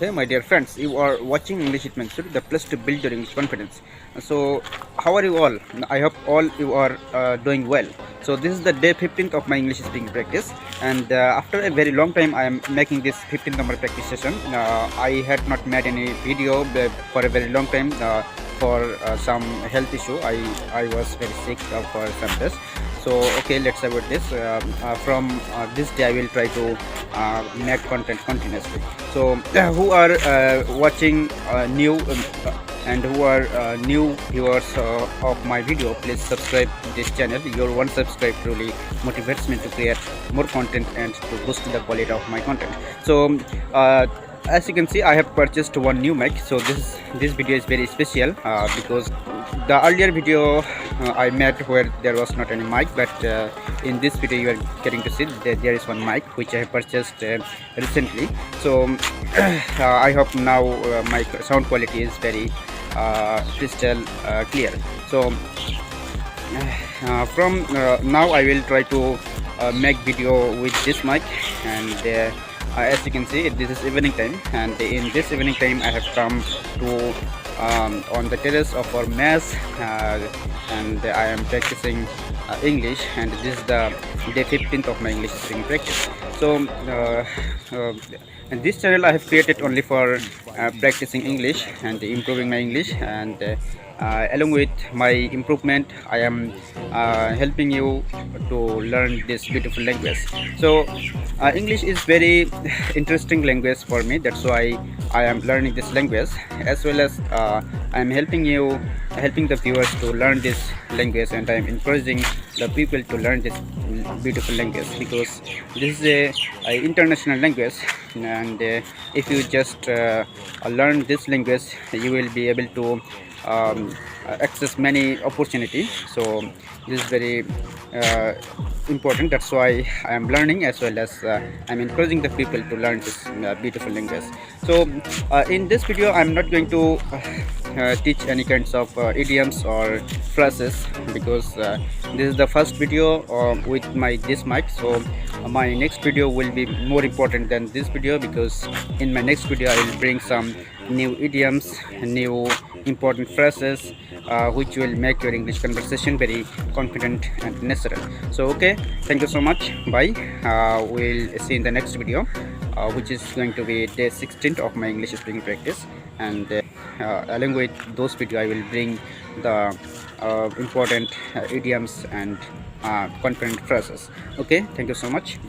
Hey, my dear friends, you are watching English with Mansur, the place to build your English confidence. So, how are you all? I hope all you are doing well. So, this is the day 15th of my English speaking practice, and after a very long time, I am making this 15th number practice session. I had not made any video for a very long time for some health issue. I was very sick for some days. So okay, let's about this. From this day I will try to make content continuously. So who are watching new and who are new viewers of my video, please subscribe this channel. Your one subscribe truly motivates me to create more content and to boost the quality of my content. So as you can see, I have purchased one new mic. So this video is very special because the earlier video I made where there was not any mic, but in this video you are getting to see that there is one mic which I have purchased recently. So I hope now my sound quality is very crystal clear. So from now I will try to make video with this mic, and as you can see, this is evening time, and in this evening time I have come to on the terrace of our mess, and I am practicing English, and this is the day 15th of my English speaking practice. So and this channel I have created only for practicing English and improving my English, and along with my improvement I am helping you to learn this beautiful language. So English is very interesting language for me, that's why I am learning this language, as well as I am helping the viewers to learn this language, and I am encouraging the people to learn this beautiful language because this is a international language, and if you just learn this language you will be able to access many opportunity. So this is very important, that's why I am learning, as well as I am encouraging the people to learn this beautiful language. So in this video I am not going to teach any kinds of idioms or phrases because this is the first video with this mic. So my next video will be more important than this video, because in my next video I will bring some new idioms, new important phrases which will make your English conversation very confident and natural. So okay, thank you so much, bye. We'll see in the next video which is going to be day 16th of my English speaking practice, and along with those video I will bring the important idioms and confident phrases. Okay, thank you so much.